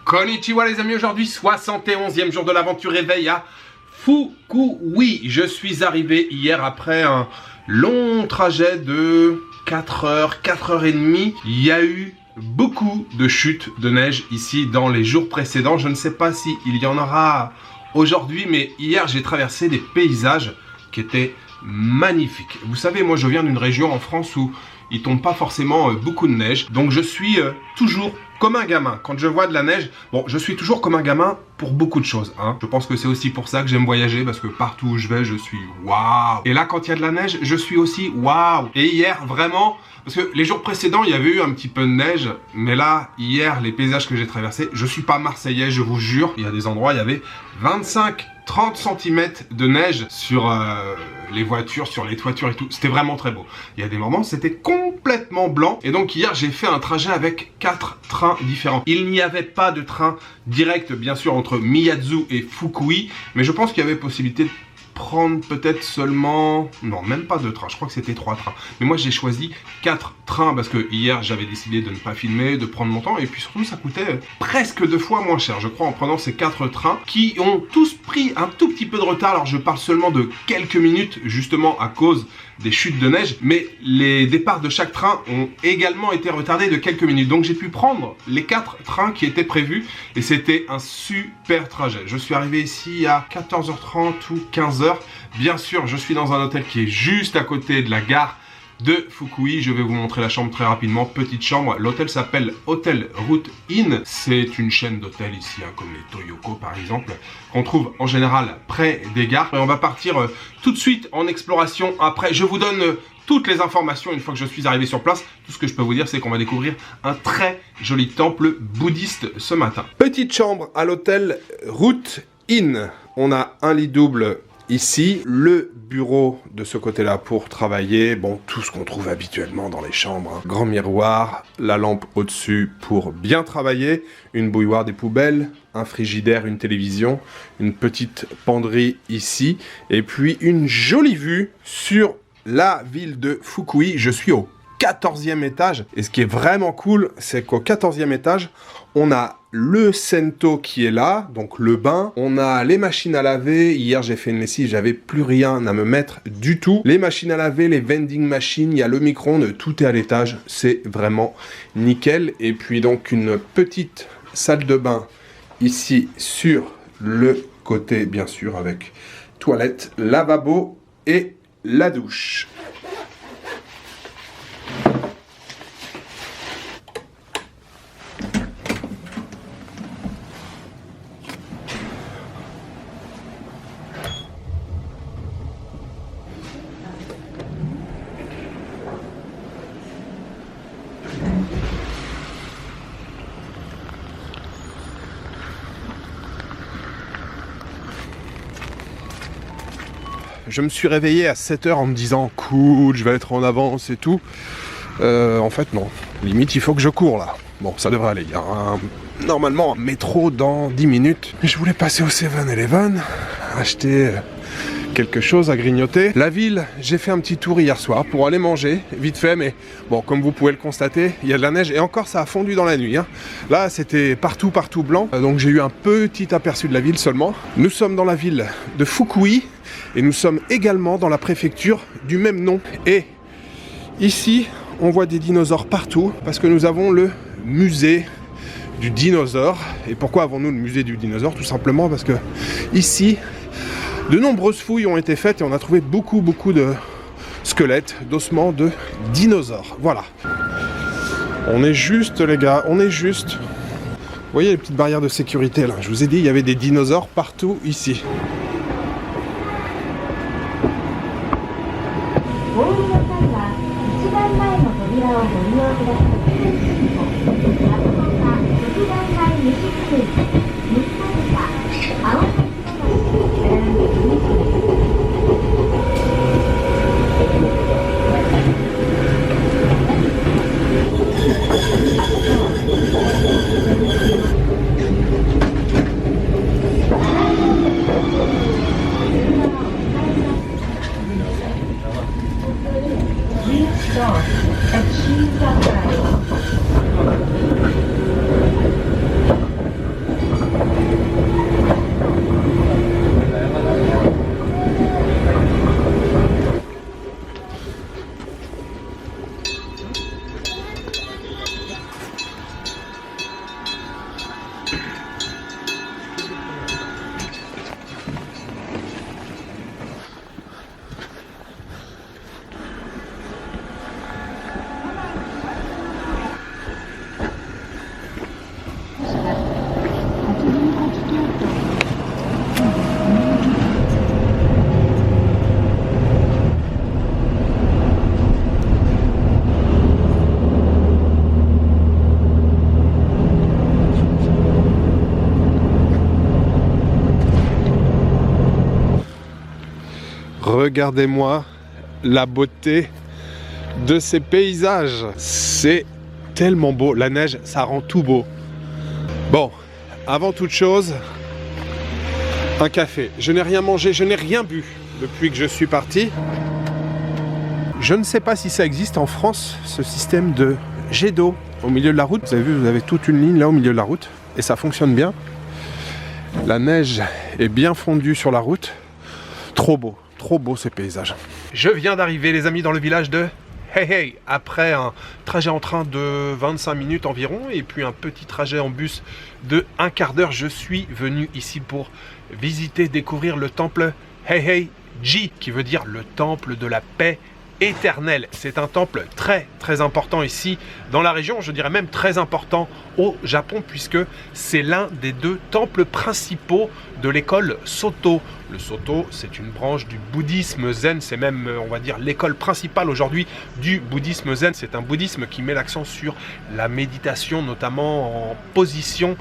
Konnichiwa les amis, aujourd'hui 71e jour de l'aventure éveil à Fukui. Je suis arrivé hier après un long trajet de 4 heures, 4 heures et demie. Il y a eu beaucoup de chutes de neige ici dans les jours précédents. Je ne sais pas si il y en aura aujourd'hui, mais hier j'ai traversé des paysages qui étaient magnifiques. Vous savez, moi je viens d'une région en France où il tombe pas forcément beaucoup de neige. Donc je suis toujours comme un gamin. Quand je vois de la neige, bon, je suis toujours comme un gamin pour beaucoup de choses. Hein. Je pense que c'est aussi pour ça que j'aime voyager, parce que partout où je vais, je suis waouh. Et là, quand il y a de la neige, je suis aussi waouh. Et hier, vraiment, parce que les jours précédents, il y avait eu un petit peu de neige, mais là, hier, les paysages que j'ai traversés, je suis pas marseillais, je vous jure. Il y a des endroits, il y avait 25-30 cm de neige sur les voitures, sur les toitures et tout. C'était vraiment très beau. Il y a des moments, c'était complètement blanc. Et donc hier, j'ai fait un trajet avec 4 trains différents. Il n'y avait pas de train direct, bien sûr, entre Miyazu et Fukui. Mais je pense qu'il y avait possibilité de prendre peut-être seulement... Non, même pas 2 trains. Je crois que c'était 3 trains. Mais moi, j'ai choisi 4 trains parce que hier, j'avais décidé de ne pas filmer, de prendre mon temps. Et puis surtout, ça coûtait presque 2 fois moins cher, je crois, en prenant ces 4 trains qui ont tous pris un tout petit peu de retard. Alors, je parle seulement de quelques minutes, justement, à cause des chutes de neige. Mais les départs de chaque train ont également été retardés de quelques minutes. Donc, j'ai pu prendre les 4 trains qui étaient prévus. Et c'était un super trajet. Je suis arrivé ici à 14h30 ou 15h. Bien sûr, je suis dans un hôtel qui est juste à côté de la gare de Fukui. Je vais vous montrer la chambre très rapidement. Petite chambre. L'hôtel s'appelle Hotel Route Inn. C'est une chaîne d'hôtels ici, hein, comme les Toyoko par exemple, qu'on trouve en général près des gares. Et on va partir tout de suite en exploration. Après, je vous donne toutes les informations une fois que je suis arrivé sur place. Tout ce que je peux vous dire, c'est qu'on va découvrir un très joli temple bouddhiste ce matin. Petite chambre à l'hôtel Route Inn. On a un lit double ici, le bureau de ce côté-là pour travailler, bon, tout ce qu'on trouve habituellement dans les chambres, hein. Grand miroir, la lampe au-dessus pour bien travailler, une bouilloire, des poubelles, un frigidaire, une télévision, une petite penderie ici, et puis une jolie vue sur la ville de Fukui. Je suis au 14e étage, et ce qui est vraiment cool, c'est qu'au 14e étage, on a le Sento qui est là, donc le bain. On a les machines à laver. Hier, j'ai fait une lessive, j'avais plus rien à me mettre du tout. Les machines à laver, les vending machines, il y a le micro-ondes, tout est à l'étage. C'est vraiment nickel. Et puis donc une petite salle de bain ici sur le côté, bien sûr, avec toilette, lavabo et la douche. Je me suis réveillé à 7h en me disant cool, je vais être en avance et tout. En fait non, limite il faut que je cours là. Bon, ça devrait aller, il y a normalement un métro dans 10 minutes. Mais je voulais passer au 7-Eleven, acheter quelque chose à grignoter. La ville, j'ai fait un petit tour hier soir pour aller manger, vite fait, mais bon, comme vous pouvez le constater, il y a de la neige et encore ça a fondu dans la nuit. Hein. Là, c'était partout blanc, donc j'ai eu un petit aperçu de la ville seulement. Nous sommes dans la ville de Fukui et nous sommes également dans la préfecture du même nom. Et ici, on voit des dinosaures partout parce que nous avons le musée du dinosaure. Et pourquoi avons-nous le musée du dinosaure? Tout simplement parce que ici, de nombreuses fouilles ont été faites et on a trouvé beaucoup de squelettes, d'ossements de dinosaures. Voilà. On est juste, les gars, on est juste. Vous voyez les petites barrières de sécurité là? Je vous ai dit, il y avait des dinosaures partout ici. Regardez-moi la beauté de ces paysages. C'est tellement beau. La neige, ça rend tout beau. Bon, avant toute chose, un café. Je n'ai rien mangé, je n'ai rien bu depuis que je suis parti. Je ne sais pas si ça existe en France, ce système de jet d'eau au milieu de la route. Vous avez vu, vous avez toute une ligne là au milieu de la route et ça fonctionne bien. La neige est bien fondue sur la route. Trop beau ces paysages. Je viens d'arriver les amis dans le village de Hey Hey, après un trajet en train de 25 minutes environ et puis un petit trajet en bus de un quart d'heure, je suis venu ici pour visiter, découvrir le temple Hey Hey Ji, qui veut dire le temple de la paix éternelle. C'est un temple très important ici dans la région, je dirais même très important au Japon, puisque c'est l'un des 2 temples principaux de l'école Soto. Le Soto, c'est une branche du bouddhisme zen, c'est même, on va dire, l'école principale aujourd'hui du bouddhisme zen. C'est un bouddhisme qui met l'accent sur la méditation, notamment en position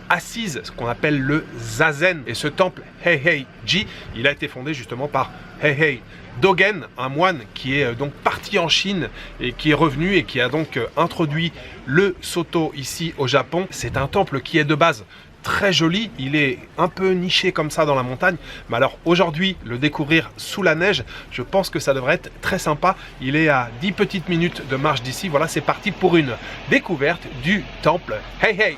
assise, ce qu'on appelle le zazen. Et ce temple Heihei-ji, il a été fondé justement par Heihei Dogen, un moine qui est donc parti en Chine et qui est revenu et qui a donc introduit le Soto ici au Japon. C'est un temple qui est de base très joli, il est un peu niché comme ça dans la montagne, mais alors aujourd'hui le découvrir sous la neige, je pense que ça devrait être très sympa. Il est à 10 petites minutes de marche d'ici. Voilà, c'est parti pour une découverte du temple Heihei.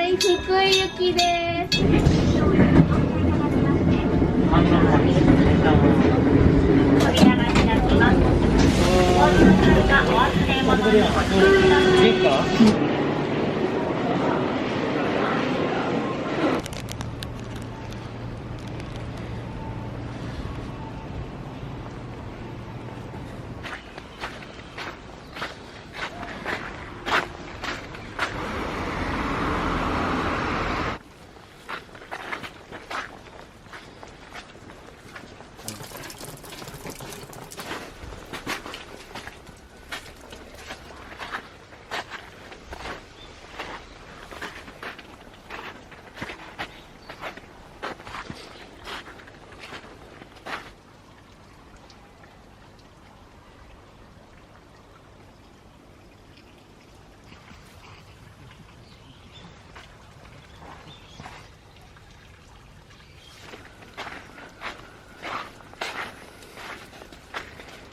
い、福井行きです。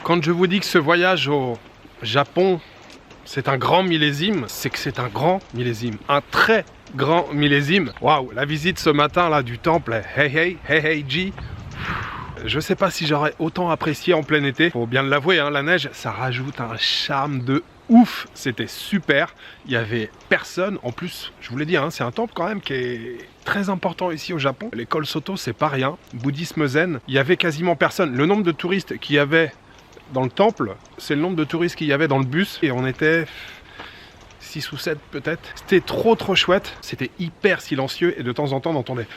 Quand je vous dis que ce voyage au Japon, c'est un grand millésime, c'est que c'est un grand millésime, un très grand millésime. Waouh, la visite ce matin là du temple, hey Ji. Je sais pas si j'aurais autant apprécié en plein été. Faut bien l'avouer, hein, la neige, ça rajoute un charme de ouf. C'était super. Il y avait personne. En plus, je vous l'ai dit, hein, c'est un temple quand même qui est très important ici au Japon. L'école Soto, c'est pas rien. Bouddhisme zen, il y avait quasiment personne. Le nombre de touristes qu'il y avait dans le temple, c'est le nombre de touristes qu'il y avait dans le bus. Et on était 6 ou 7 peut-être. C'était trop chouette. C'était hyper silencieux et de temps en temps on entendait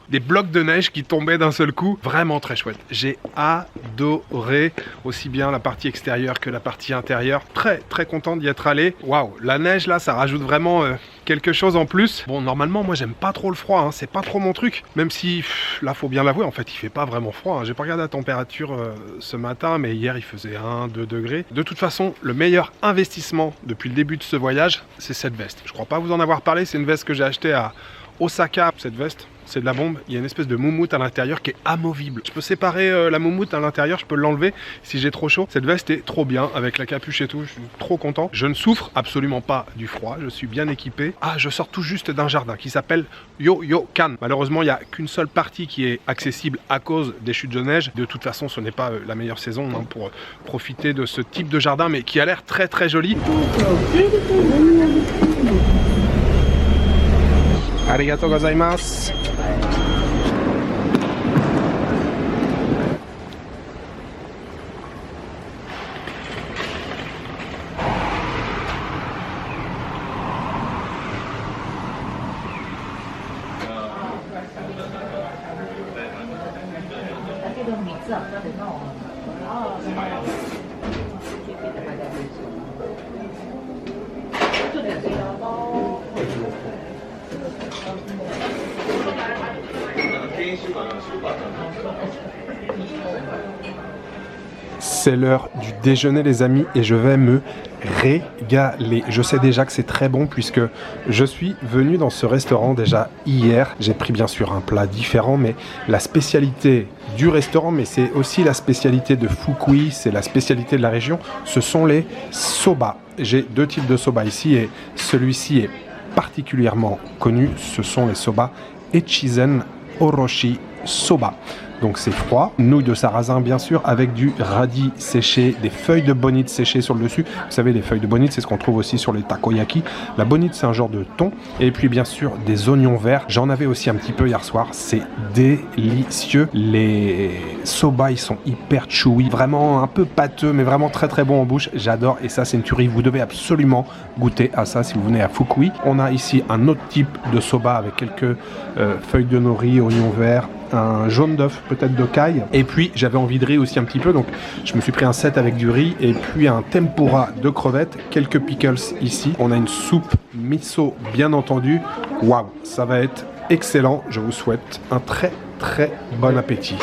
des blocs de neige qui tombaient d'un seul coup. Vraiment très chouette. J'ai adoré aussi bien la partie extérieure que la partie intérieure. Très content d'y être allé. Waouh, la neige là, ça rajoute vraiment quelque chose en plus. Bon, normalement, moi j'aime pas trop le froid, hein. C'est pas trop mon truc. Même si, là, faut bien l'avouer, en fait, il fait pas vraiment froid, hein. J'ai pas regardé la température ce matin, mais hier il faisait 1-2 degrés. De toute façon, le meilleur investissement depuis le début de ce voyage, c'est cette veste. Je crois pas vous en avoir parlé, c'est une veste que j'ai achetée à Osaka. Cette veste, c'est de la bombe. Il y a une espèce de moumoute à l'intérieur qui est amovible. Je peux séparer la moumoute à l'intérieur, je peux l'enlever si j'ai trop chaud. Cette veste est trop bien avec la capuche et tout. Je suis trop content. Je ne souffre absolument pas du froid. Je suis bien équipé. Ah, je sors tout juste d'un jardin qui s'appelle Yoyokan. Malheureusement, il n'y a qu'une seule partie qui est accessible à cause des chutes de neige. De toute façon, ce n'est pas la meilleure saison, hein, pour profiter de ce type de jardin, mais qui a l'air très joli. Arigatou gozaimasu. C'est l'heure du déjeuner les amis et je vais me régaler. Je sais déjà que c'est très bon puisque je suis venu dans ce restaurant déjà hier. J'ai pris bien sûr un plat différent, mais la spécialité du restaurant, mais c'est aussi la spécialité de Fukui, c'est la spécialité de la région, ce sont les soba. J'ai 2 types de soba ici et celui-ci est particulièrement connu, ce sont les soba Echizen Oroshi Soba. Donc c'est froid, nouilles de sarrasin bien sûr, avec du radis séché, des feuilles de bonite séchées sur le dessus. Vous savez, les feuilles de bonite, c'est ce qu'on trouve aussi sur les takoyaki. La bonite, c'est un genre de thon. Et puis bien sûr, des oignons verts. J'en avais aussi un petit peu hier soir. C'est délicieux. Les soba, ils sont hyper chewy, vraiment un peu pâteux, mais vraiment très bon en bouche. J'adore. Et ça, c'est une tuerie. Vous devez absolument goûter à ça si vous venez à Fukui. On a ici un autre type de soba avec quelques feuilles de nori, oignons verts, un jaune d'œuf, peut-être de caille. Et puis j'avais envie de riz aussi un petit peu, donc je me suis pris un set avec du riz et puis un tempura de crevettes, quelques pickles ici. On a une soupe miso bien entendu. Waouh, ça va être excellent. Je vous souhaite un très bon appétit.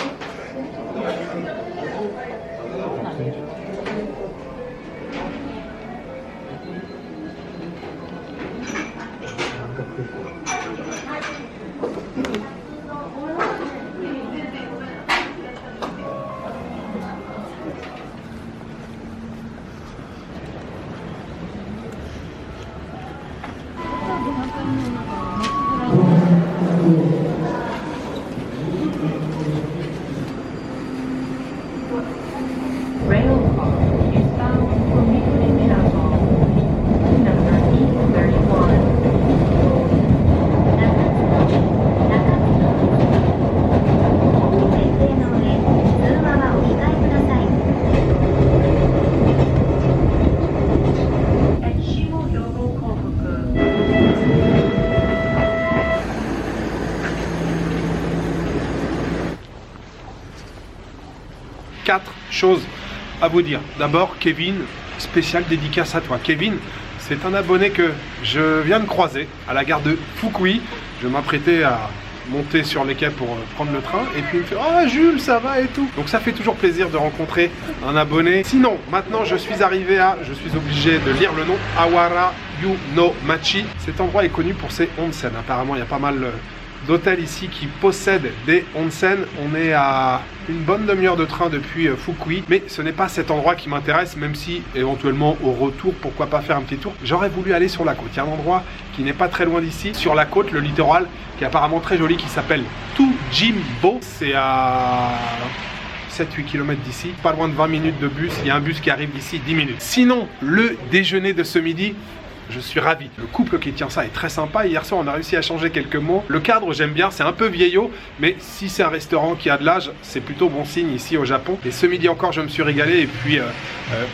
choses à vous dire. D'abord, Kevin, spécial dédicace à toi. Kevin, c'est un abonné que je viens de croiser à la gare de Fukui. Je m'apprêtais à monter sur les quais pour prendre le train et puis il me fait « Oh Jules, ça va et tout ?» Donc ça fait toujours plaisir de rencontrer un abonné. Sinon, maintenant je suis arrivé à, je suis obligé de lire le nom, Awara Yu no Machi. Cet endroit est connu pour ses onsen. Apparemment, il y a pas mal d'hôtels ici qui possèdent des onsen. On est à une bonne demi-heure de train depuis Fukui, mais ce n'est pas cet endroit qui m'intéresse, même si éventuellement au retour, pourquoi pas faire un petit tour. J'aurais voulu aller sur la côte. Il y a un endroit qui n'est pas très loin d'ici, sur la côte, le littoral, qui est apparemment très joli, qui s'appelle Tujimbo. C'est à 7-8 km d'ici, pas loin de 20 minutes de bus. Il y a un bus qui arrive d'ici 10 minutes. Sinon, le déjeuner de ce midi, je suis ravi. Le couple qui tient ça est très sympa. Hier soir, on a réussi à changer quelques mots. Le cadre, j'aime bien. C'est un peu vieillot, mais si c'est un restaurant qui a de l'âge, c'est plutôt bon signe ici au Japon. Et ce midi encore, je me suis régalé. Et puis,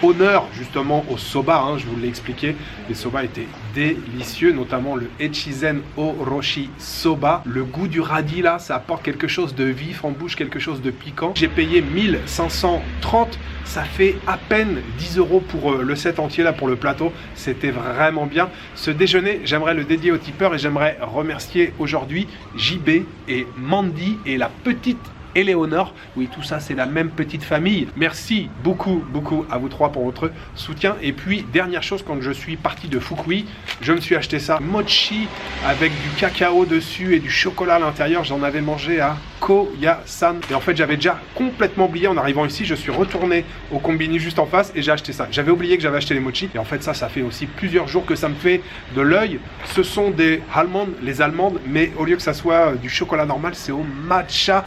honneur justement au soba. Hein, je vous l'ai expliqué. Les soba étaient délicieux, notamment le Echizen Oroshi Soba. Le goût du radis là, ça apporte quelque chose de vif en bouche, quelque chose de piquant. J'ai payé 1530. Ça fait à peine 10 € pour le set entier là, pour le plateau. C'était vraiment bien. Ce déjeuner, j'aimerais le dédier aux tipeurs et j'aimerais remercier aujourd'hui JB et Mandy et la petite Éléonore. Oui, tout ça, c'est la même petite famille. Merci beaucoup, beaucoup à vous trois pour votre soutien. Et puis, dernière chose, quand je suis parti de Fukui, je me suis acheté ça. Mochi avec du cacao dessus et du chocolat à l'intérieur. J'en avais mangé à Koyasan. Et en fait, j'avais déjà complètement oublié en arrivant ici. Je suis retourné au combini juste en face et j'ai acheté ça. J'avais oublié que j'avais acheté les mochi. Et en fait, ça fait aussi plusieurs jours que ça me fait de l'œil. Ce sont des almonds, les allemandes, mais au lieu que ça soit du chocolat normal, c'est au matcha.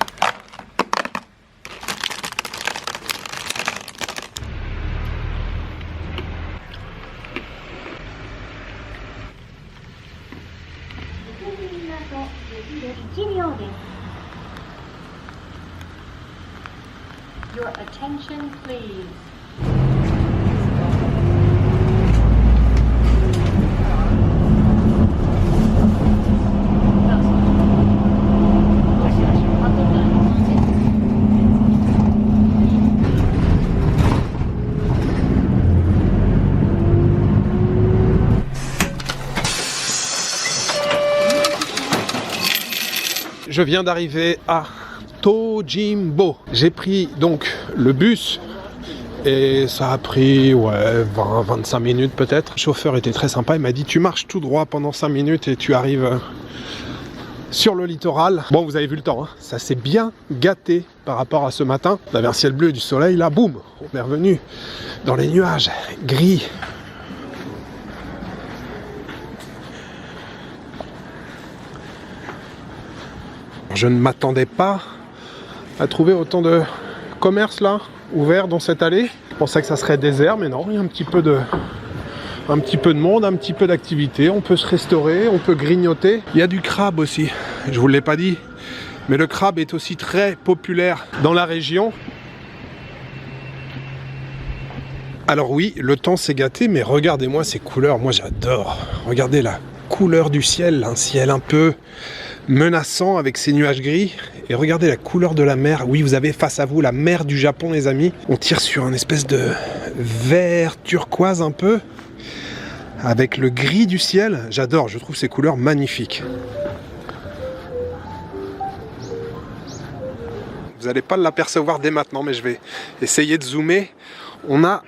Your attention, please. Je viens d'arriver à Tojimbo. J'ai pris donc le bus et ça a pris 20-25 minutes peut-être. Le chauffeur était très sympa, il m'a dit tu marches tout droit pendant 5 minutes et tu arrives sur le littoral. Bon, vous avez vu le temps, hein. Ça s'est bien gâté par rapport à ce matin. On avait un ciel bleu, du soleil, là boum, on est revenu dans les nuages gris. Je ne m'attendais pas à trouver autant de commerce là, ouvert dans cette allée. Je pensais que ça serait désert, mais non, il y a un petit peu de monde, un petit peu d'activité. On peut se restaurer, on peut grignoter. Il y a du crabe aussi, je ne vous l'ai pas dit, mais le crabe est aussi très populaire dans la région. Alors oui, le temps s'est gâté, mais regardez-moi ces couleurs, moi j'adore. Regardez la couleur du ciel, un ciel un peu menaçant avec ces nuages gris. Et regardez la couleur de la mer. Oui, vous avez face à vous la mer du Japon, les amis. On tire sur un espèce de vert turquoise un peu, avec le gris du ciel. J'adore, je trouve ces couleurs magnifiques. Vous n'allez pas l'apercevoir dès maintenant, mais je vais essayer de zoomer. On a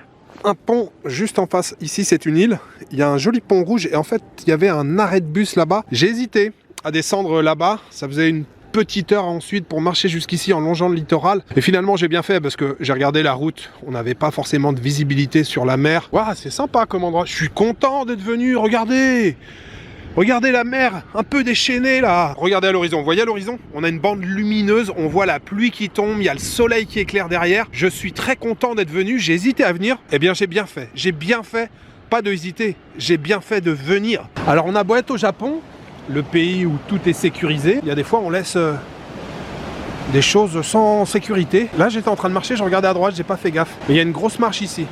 un pont juste en face. Ici, c'est une île. Il y a un joli pont rouge et en fait, il y avait un arrêt de bus là-bas. J'ai hésité à descendre là-bas. Ça faisait une petite heure ensuite pour marcher jusqu'ici en longeant le littoral. Et finalement, j'ai bien fait parce que j'ai regardé la route. On n'avait pas forcément de visibilité sur la mer. Waouh, c'est sympa comme endroit. Je suis content d'être venu. Regardez! Regardez la mer, un peu déchaînée là. Regardez à l'horizon, vous voyez à l'horizon? On a une bande lumineuse, on voit la pluie qui tombe, il y a le soleil qui éclaire derrière. Je suis très content d'être venu, j'ai hésité à venir. Eh bien j'ai bien fait, pas de hésiter, j'ai bien fait de venir. Alors on a beau être au Japon, le pays où tout est sécurisé, il y a des fois on laisse des choses sans sécurité. Là j'étais en train de marcher, je regardais à droite, j'ai pas fait gaffe. Mais il y a une grosse marche ici.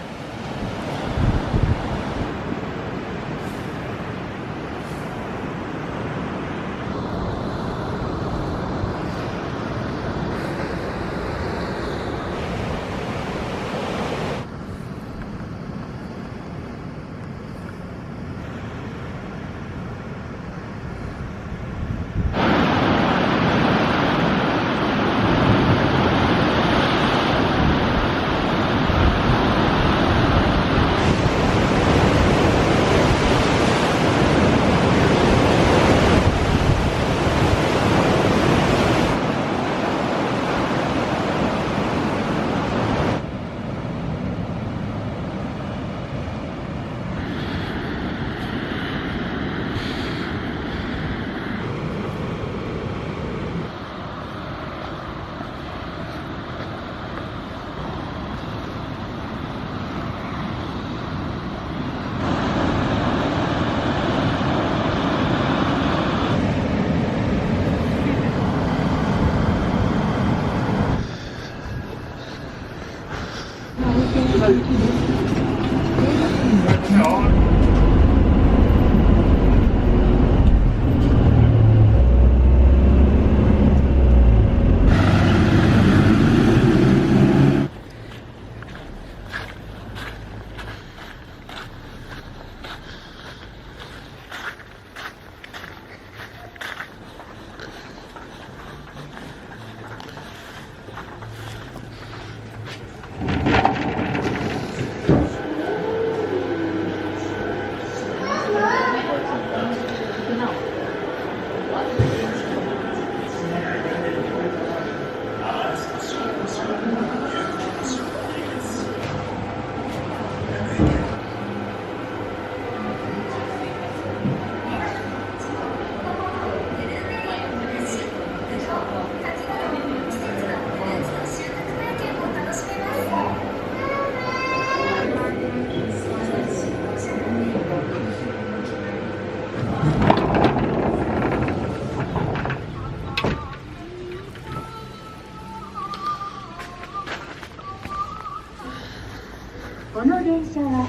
電車は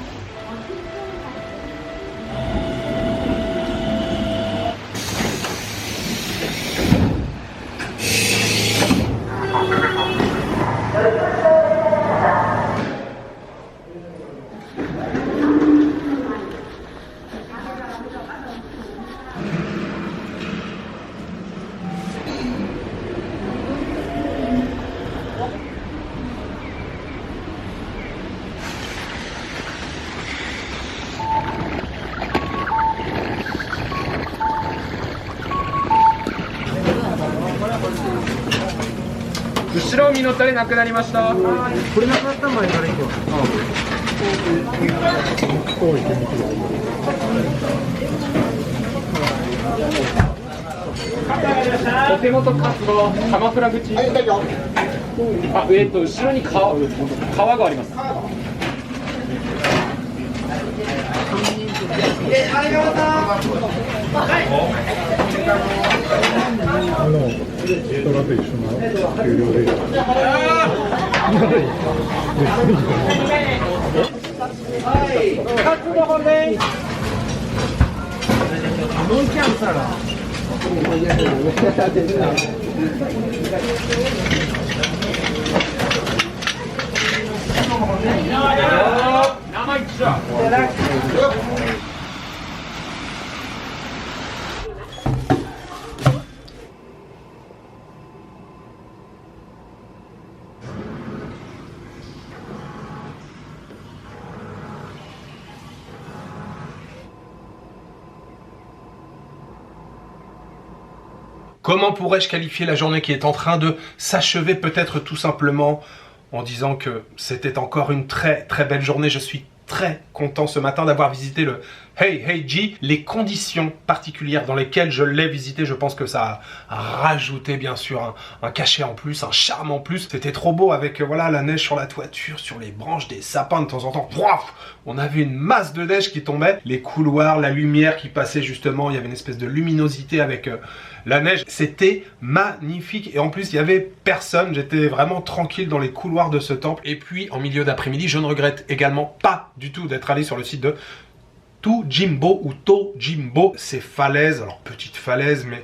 後ろ身のタレなくなりました。これなくなった前から行くわ。お手元活動、鎌倉口。あ、後ろに川があります。人と一緒な給料で。活動本です。もう一回したら。生一緒。Comment pourrais-je qualifier la journée qui est en train de s'achever? Peut-être tout simplement en disant que c'était encore une très très belle journée. Je suis très content ce matin d'avoir visité le Heihei-ji. Les conditions particulières dans lesquelles je l'ai visité, je pense que ça a rajouté bien sûr un cachet en plus, un charme en plus. C'était trop beau avec voilà la neige sur la toiture, sur les branches des sapins de temps en temps. Ouaf, on avait une masse de neige qui tombait. Les couloirs, la lumière qui passait justement, il y avait une espèce de luminosité avec la neige. C'était magnifique et en plus il y avait personne. J'étais vraiment tranquille dans les couloirs de ce temple. Et puis en milieu d'après-midi, je ne regrette également pas du tout d'être allé sur le site de Tojimbo ou Tojimbo, ces falaises, alors petite falaise, mais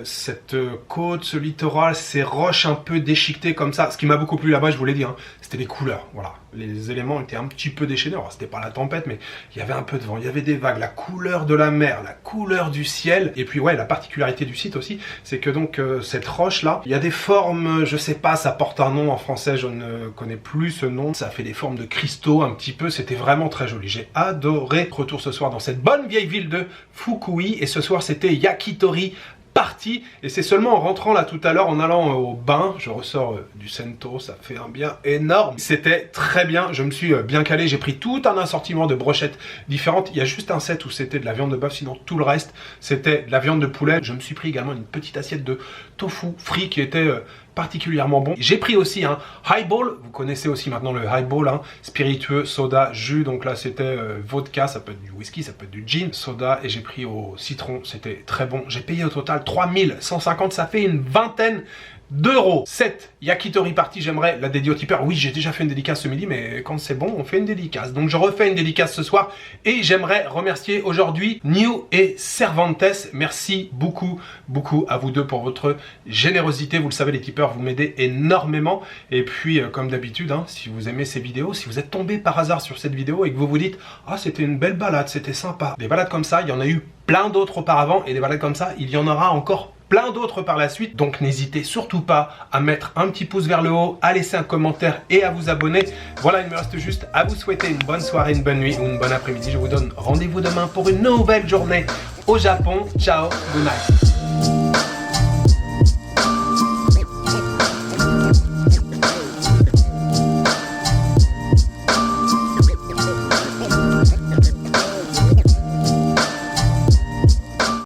cette côte, ce littoral, ces roches un peu déchiquetées comme ça. Ce qui m'a beaucoup plu là-bas, je vous l'ai dit, hein, c'était les couleurs. Voilà, les éléments étaient un petit peu déchaînés. Alors c'était pas la tempête, mais il y avait un peu de vent, il y avait des vagues, la couleur de la mer, la couleur du ciel. Et puis ouais, la particularité du site aussi, c'est que donc cette roche là, il y a des formes, je sais pas, ça porte un nom en français, je ne connais plus ce nom. Ça fait des formes de cristaux un petit peu. C'était vraiment très joli. J'ai adoré. Retour ce soir dans cette bonne vieille ville de Fukui et ce soir c'était Yakitori Party et c'est seulement en rentrant là tout à l'heure en allant au bain, je ressors du Sento, ça fait un bien énorme. C'était très bien, je me suis bien calé, j'ai pris tout un assortiment de brochettes différentes. Il y a juste un set où c'était de la viande de bœuf, sinon tout le reste c'était de la viande de poulet. Je me suis pris également une petite assiette de tofu frit qui était particulièrement bon. J'ai pris aussi un highball, vous connaissez aussi maintenant le highball, hein, spiritueux, soda, jus, donc là c'était vodka, ça peut être du whisky, ça peut être du gin, soda, et j'ai pris au citron, c'était très bon. J'ai payé au total 3150, ça fait une vingtaine d'euros. Cette Yakitori Party, j'aimerais la dédier au tipeur. Oui, j'ai déjà fait une dédicace ce midi, mais quand c'est bon, on fait une dédicace. Donc je refais une dédicace ce soir et j'aimerais remercier aujourd'hui New et Cervantes. Merci beaucoup, beaucoup à vous deux pour votre générosité. Vous le savez, les tipeurs, vous m'aidez énormément. Et puis, comme d'habitude, hein, si vous aimez ces vidéos, si vous êtes tombé par hasard sur cette vidéo et que vous vous dites « Ah, c'était une belle balade, c'était sympa ». Des balades comme ça, il y en a eu plein d'autres auparavant et des balades comme ça, il y en aura encore plein d'autres par la suite, donc n'hésitez surtout pas à mettre un petit pouce vers le haut, à laisser un commentaire et à vous abonner. Voilà, il me reste juste à vous souhaiter une bonne soirée, une bonne nuit ou une bonne après-midi. Je vous donne rendez-vous demain pour une nouvelle journée au Japon. Ciao, good night.